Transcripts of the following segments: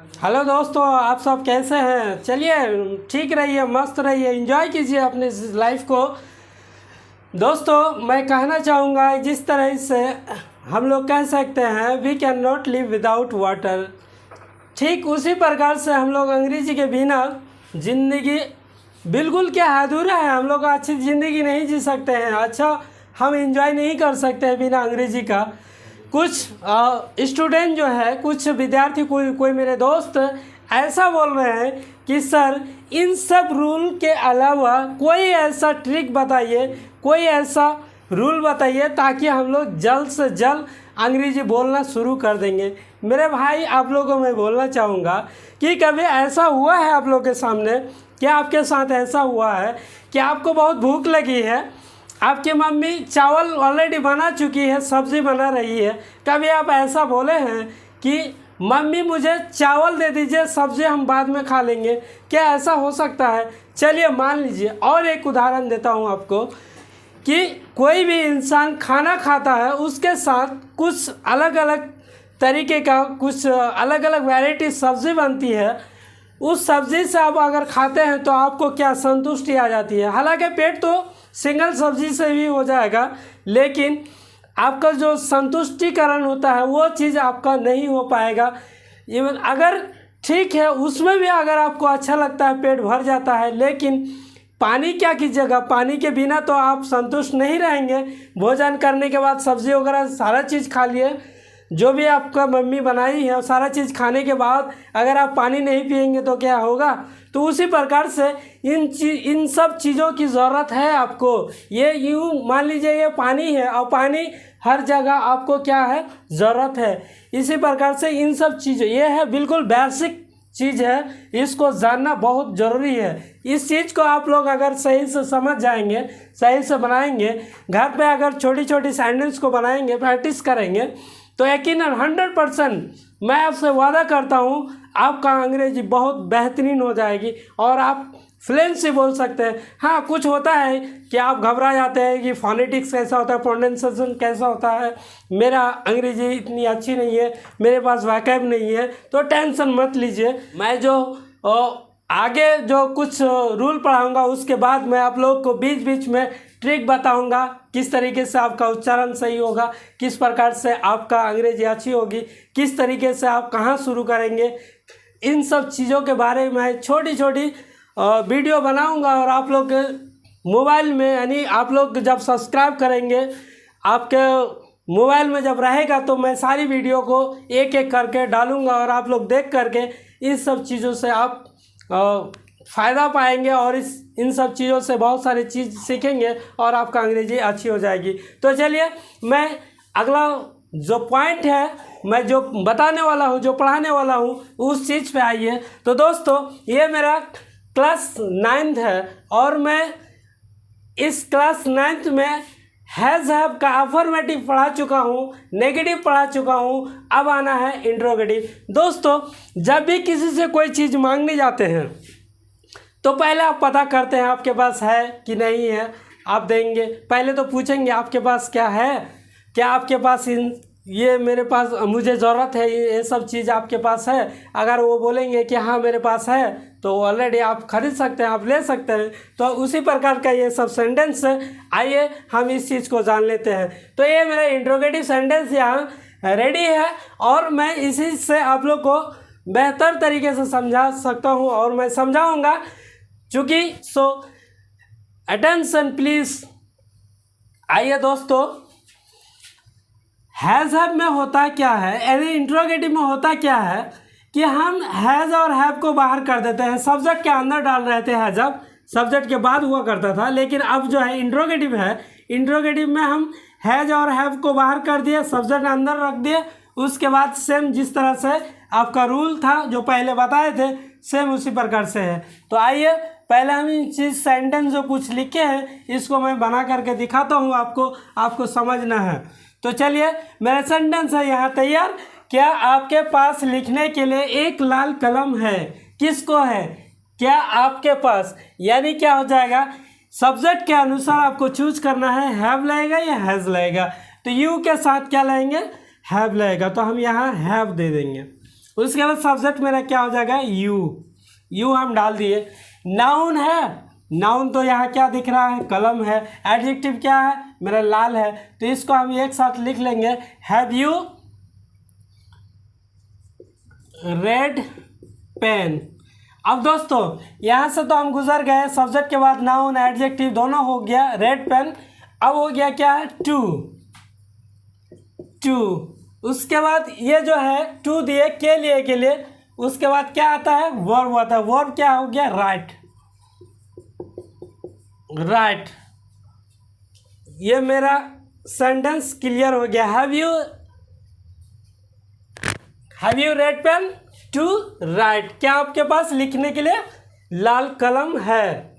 Hello दोस्तों, आप सब कैसे हैं। चलिए ठीक रहिए, मस्त रहिए, एंजॉय कीजिए अपने लाइफ को। दोस्तों मैं कहना चाहूँगा जिस तरह से हम लोग कह सकते हैं we can not live without water, ठीक उसी प्रकार से हम लोग अंग्रेजी के बिना ज़िंदगी बिल्कुल क्या अधूरा है। हम लोग अच्छी ज़िंदगी नहीं जी सकते हैं, अच्छा हम एंजॉय नहीं कर सकते हैं बिना अंग्रेजी का। कुछ स्टूडेंट जो है, कुछ विद्यार्थी, कोई मेरे दोस्त ऐसा बोल रहे हैं कि सर इन सब रूल के अलावा कोई ऐसा ट्रिक बताइए, कोई ऐसा रूल बताइए ताकि हम लोग जल्द से जल्द अंग्रेजी बोलना शुरू कर देंगे। मेरे भाई आप लोगों को मैं बोलना चाहूँगा कि कभी ऐसा हुआ है आप लोगों के सामने, क्या आपके साथ ऐसा हुआ है कि आपको बहुत भूख लगी है, आपकी मम्मी चावल ऑलरेडी बना चुकी है, सब्ज़ी बना रही है, कभी आप ऐसा बोले हैं कि मम्मी मुझे चावल दे दीजिए, सब्ज़ी हम बाद में खा लेंगे। क्या ऐसा हो सकता है? चलिए मान लीजिए और एक उदाहरण देता हूँ आपको कि कोई भी इंसान खाना खाता है, उसके साथ कुछ अलग अलग तरीके का, कुछ अलग अलग वैरायटी सब्ज़ी बनती है। उस सब्ज़ी से आप अगर खाते हैं तो आपको क्या संतुष्टि आ जाती है। हालांकि पेट तो सिंगल सब्ज़ी से भी हो जाएगा, लेकिन आपका जो संतुष्टिकरण होता है वो चीज़ आपका नहीं हो पाएगा। इवन अगर ठीक है उसमें भी अगर आपको अच्छा लगता है, पेट भर जाता है, लेकिन पानी क्या कीजिएगा, पानी के बिना तो आप संतुष्ट नहीं रहेंगे। भोजन करने के बाद सब्ज़ी वगैरह सारा चीज़ खा लिए, जो भी आपका मम्मी बनाई है सारा चीज़ खाने के बाद अगर आप पानी नहीं पिएंगे तो क्या होगा। तो उसी प्रकार से इन सब चीज़ों की ज़रूरत है आपको। ये यूँ मान लीजिए ये पानी है और पानी हर जगह आपको क्या है, ज़रूरत है। इसी प्रकार से इन सब चीज़ों, ये है बिल्कुल बेसिक चीज़ है, इसको जानना बहुत ज़रूरी है। इस चीज़ को आप लोग अगर सही से समझ जाएंगे, सही से बनाएंगे, घर पे अगर छोटी छोटी सेंटेंस को बनाएंगे, प्रैक्टिस करेंगे, तो यकीनन 100% मैं आपसे वादा करता हूँ आपका अंग्रेजी बहुत बेहतरीन हो जाएगी और आप फ्लुएंट से बोल सकते हैं। हाँ, कुछ होता है कि आप घबरा जाते हैं कि फोनेटिक्स कैसा होता है, प्रोनाउंसिएशन कैसा होता है, मेरा अंग्रेजी इतनी अच्छी नहीं है, मेरे पास वैकेब नहीं है, तो टेंशन मत लीजिए। मैं जो आगे जो कुछ रूल पढ़ाऊँगा उसके बाद मैं आप लोग को बीच बीच में ट्रिक बताऊंगा, किस तरीके से आपका उच्चारण सही होगा, किस प्रकार से आपका अंग्रेजी अच्छी होगी, किस तरीके से आप कहाँ शुरू करेंगे। इन सब चीज़ों के बारे में छोटी छोटी वीडियो बनाऊंगा और आप लोग के मोबाइल में, यानी आप लोग जब सब्सक्राइब करेंगे, आपके मोबाइल में जब रहेगा तो मैं सारी वीडियो को एक एक करके डालूंगा और आप लोग देख करके इन सब चीज़ों से आप फ़ायदा पाएंगे और इन सब चीज़ों से बहुत सारी चीज़ सीखेंगे और आपका अंग्रेजी अच्छी हो जाएगी। तो चलिए मैं अगला जो पॉइंट है, मैं जो बताने वाला हूँ, जो पढ़ाने वाला हूँ, उस चीज़ पे आइए। तो दोस्तों ये मेरा क्लास 9th है और मैं इस क्लास 9th में हैज़ हैव का अफर्मेटिव पढ़ा चुका हूँ, नेगेटिव पढ़ा चुका हूँ, अब आना है इंट्रोगेटिव। दोस्तों जब भी किसी से कोई चीज़ मांगने जाते हैं तो पहले आप पता करते हैं आपके पास है कि नहीं है, आप देंगे। पहले तो पूछेंगे आपके पास क्या है, क्या आपके पास ये मेरे पास, मुझे ज़रूरत है, ये सब चीज़ आपके पास है। अगर वो बोलेंगे कि हाँ मेरे पास है तो ऑलरेडी आप खरीद सकते हैं, आप ले सकते हैं। तो उसी प्रकार का ये सब सेंटेंस है। आइए हम इस चीज़ को जान लेते हैं। तो ये मेरा इंट्रोगेटिव सेंटेंस यहाँ रेडी है और मैं इसी से आप लोग को बेहतर तरीके से समझा सकता हूँ और मैं समझाऊँगा। चूँकि अटेंशन प्लीज़। आइए दोस्तों, हैज़ हैव में होता क्या है, यानी इंट्रोगेटिव में होता क्या है कि हम हैज़ और हैव को बाहर कर देते हैं, सब्जेक्ट के अंदर डाल रहे थे। हैज़ हैव सब्जेक्ट के बाद हुआ करता था, लेकिन अब जो है इंट्रोगेटिव है, इंट्रोगेटिव में हम हैज़ और हैव को बाहर कर दिए, सब्जेक्ट अंदर रख दिए। उसके बाद सेम जिस तरह से आपका रूल था जो पहले बताए थे, सेम उसी प्रकार से है। तो आइए पहले हम इन चीज़ सेंटेंस जो कुछ लिखे हैं इसको मैं बना करके दिखाता हूँ आपको समझना है। तो चलिए मेरा सेंटेंस है यहाँ तैयार। क्या आपके पास लिखने के लिए एक लाल कलम है? किसको है? क्या आपके पास, यानी क्या हो जाएगा, सब्जेक्ट के अनुसार आपको चूज करना है, हैव लगेगा या हैज़ लगेगा। तो यू के साथ क्या लेंगे, हैव लगेगा, तो हम यहाँ हैव दे देंगे। उसके बाद सब्जेक्ट मेरा क्या हो जाएगा, यू। यू हम डाल दिए। नाउन है, नाउन तो यहाँ क्या दिख रहा है, कलम है। एडजेक्टिव क्या है, मेरा लाल है, तो इसको हम एक साथ लिख लेंगे, हैव यू रेड पेन। अब दोस्तों यहाँ से तो हम गुजर गए, सब्जेक्ट के बाद नाउन एडजेक्टिव दोनों हो गया, रेड पेन। अब हो गया क्या है, टू। टू उसके बाद ये जो है टू दिए के लिए, के लिए उसके बाद क्या आता है, वर्ब आता है। वर्ब क्या हो गया, राइट। राइट, ये मेरा सेंटेंस क्लियर हो गया। Have you red pen to write, क्या आपके पास लिखने के लिए लाल कलम है।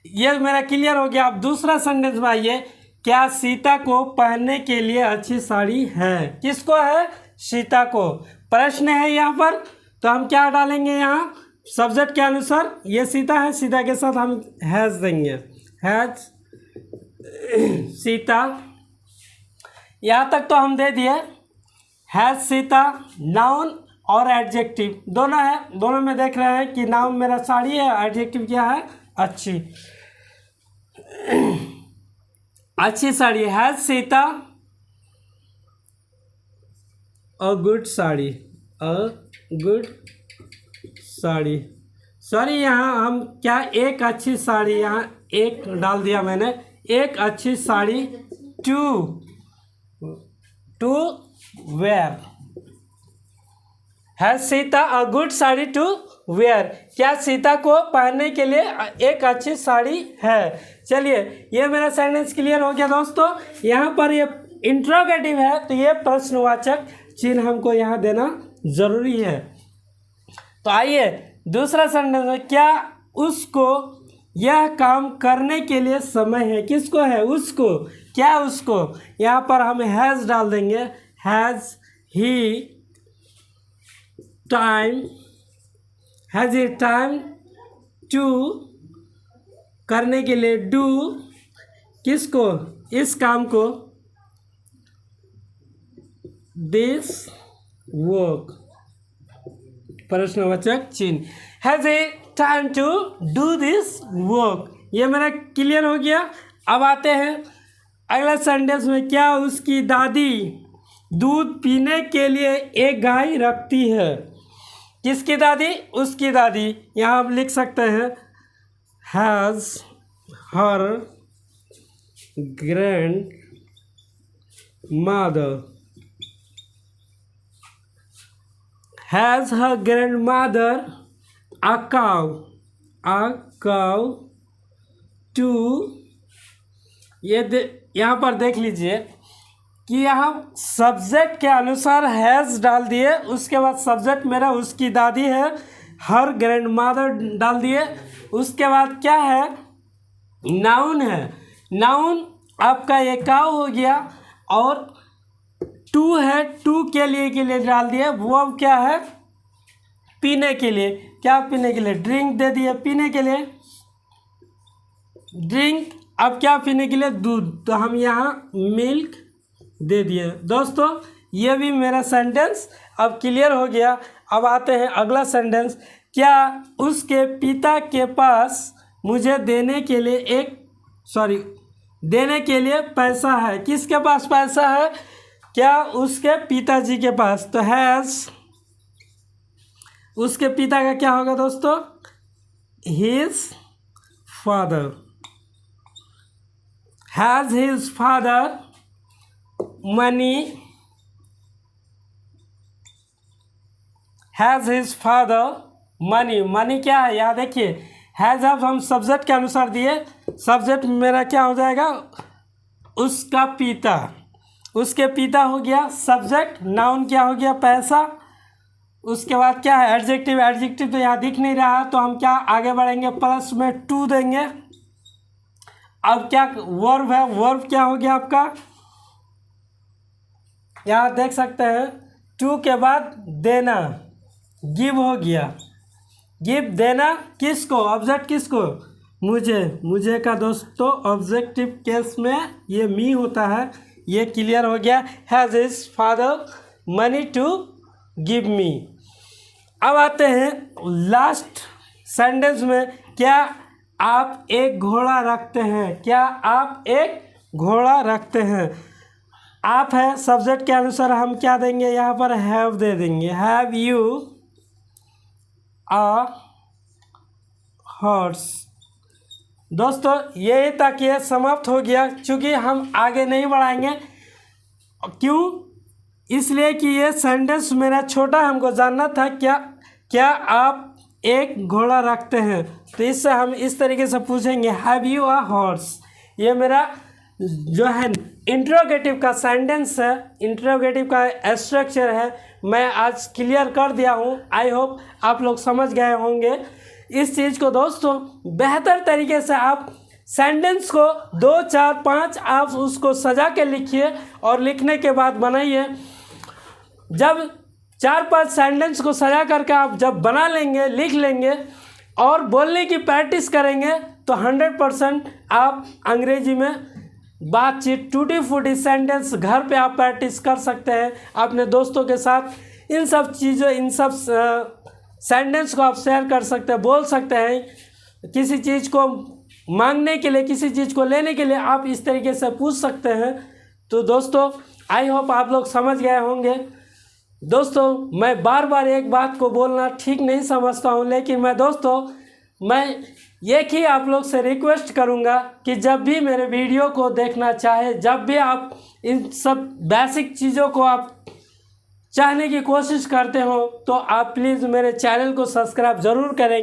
ये मेरा क्लियर हो गया। अब दूसरा सेंटेंस में आइए, क्या सीता को पहनने के लिए अच्छी साड़ी है। किसको है, सीता को। प्रश्न है यहाँ पर, तो हम क्या डालेंगे यहाँ, सब्जेक्ट के अनुसार ये सीता है, सीता के साथ हम हैज देंगे, हैज सीता। यहाँ तक तो हम दे दिए, हैज सीता, नाउन और एडजेक्टिव दोनों है। दोनों में देख रहे हैं कि नाउन मेरा साड़ी है, एडजेक्टिव क्या है, अच्छी। अच्छी sari, has Sita a good sari, a good sari. Sorry, यहाँ हम क्या, एक अच्छी साड़ी, यहाँ एक डाल दिया मैंने, एक अच्छी साड़ी टू वेयर। है Sita a good sari to wear, क्या सीता को पहनने के लिए एक अच्छी साड़ी है। चलिए, ये मेरा सेंटेंस क्लियर हो गया दोस्तों। यहाँ पर ये इंट्रोगेटिव है, तो ये प्रश्नवाचक चिन्ह हमको यहाँ देना जरूरी है। तो आइए दूसरा सेंटेंस है, क्या उसको यह काम करने के लिए समय है। किसको है, उसको। क्या उसको, यहाँ पर हम हैज़ डाल देंगे, has he time, has he time to करने के लिए, डू किसको, इस काम को, दिस वर्क, प्रश्नवाचक चिन्ह, has he time to do this work. ये मेरा क्लियर हो गया। अब आते हैं अगला सेंटेंस में, क्या उसकी दादी दूध पीने के लिए एक गाय रखती है। किसकी दादी, उसकी दादी। यहाँ आप लिख सकते हैं, has her grandmother, has her grandmother a cow too. यहाँ पर देख लीजिए कि यहाँ सब्जेक्ट के अनुसार हैज़ डाल दिए, उसके बाद सब्जेक्ट मेरा उसकी दादी है, हर ग्रैंड मदर डाल दिए, उसके बाद क्या है, नाउन है। नाउन आपका ये काउ हो गया, और टू है, टू के लिए डाल दिए। वो अब क्या है, पीने के लिए। क्या पीने के लिए, ड्रिंक दे दिए, पीने के लिए ड्रिंक। अब क्या पीने के लिए, दूध, तो हम यहाँ मिल्क दे दिए। दोस्तों ये भी मेरा सेंटेंस अब क्लियर हो गया। अब आते हैं अगला सेंटेंस, क्या उसके पिता के पास मुझे देने के लिए पैसा है। किसके पास पैसा है, क्या उसके पिताजी के पास। तो हैज़, उसके पिता का क्या होगा दोस्तों, his father, has his father money, has his father money. Money क्या है, यहाँ देखिए, हैज़ अब हम सब्जेक्ट के अनुसार दिए, सब्जेक्ट मेरा क्या हो जाएगा, उसका पिता, उसके पिता हो गया सब्जेक्ट, नाउन क्या हो गया, पैसा। उसके बाद क्या है, एडजेक्टिव। एडजेक्टिव तो यहाँ दिख नहीं रहा, तो हम क्या आगे बढ़ेंगे, प्लस में टू देंगे। अब क्या वर्ब है, वर्ब क्या हो गया आपका, यहाँ देख सकते हैं, टू के बाद देना, गिव हो गया, गिव देना किसको, ऑब्जेक्ट किसको, मुझे का दोस्तों ऑब्जेक्टिव केस में ये मी होता है। ये क्लियर हो गया। Has his father money to give me. अब आते हैं लास्ट सेंटेंस में, क्या आप एक घोड़ा रखते हैं? क्या आप एक घोड़ा रखते हैं? आप है सब्जेक्ट के अनुसार हम क्या देंगे यहाँ पर, हैव दे देंगे। Have you a horse. दोस्तों यही तक ये समाप्त हो गया, क्योंकि हम आगे नहीं बढ़ाएंगे। क्यों? इसलिए कि ये सेंटेंस मेरा छोटा, हमको जानना था क्या आप एक घोड़ा रखते हैं, तो इससे हम इस तरीके से पूछेंगे हैव यू अ हॉर्स। ये मेरा जो है इंट्रोगेटिव का सेंटेंस है, इंट्रोगेटिव का स्ट्रक्चर है, मैं आज क्लियर कर दिया हूँ। आई होप आप लोग समझ गए होंगे इस चीज़ को। दोस्तों बेहतर तरीके से आप सेंटेंस को 2, 4, 5 आप उसको सजा के लिखिए और लिखने के बाद बनाइए। जब 4-5 सेंटेंस को सजा करके आप जब बना लेंगे, लिख लेंगे और बोलने की प्रैक्टिस करेंगे तो 100% आप अंग्रेजी में बातचीत टूटी फूटी सेंटेंस घर पे आप प्रैक्टिस कर सकते हैं अपने दोस्तों के साथ। इन सब चीज़ों, इन सब सेंटेंस को आप शेयर कर सकते हैं, बोल सकते हैं। किसी चीज़ को मांगने के लिए, किसी चीज़ को लेने के लिए आप इस तरीके से पूछ सकते हैं। तो दोस्तों आई होप आप लोग समझ गए होंगे। दोस्तों मैं बार बार एक बात को बोलना ठीक नहीं समझता हूँ, लेकिन मैं एक ही आप लोग से रिक्वेस्ट करूँगा कि जब भी मेरे वीडियो को देखना चाहे, जब भी आप इन सब बेसिक चीज़ों को आप चाहने की कोशिश करते हो, तो आप प्लीज़ मेरे चैनल को सब्सक्राइब ज़रूर करें।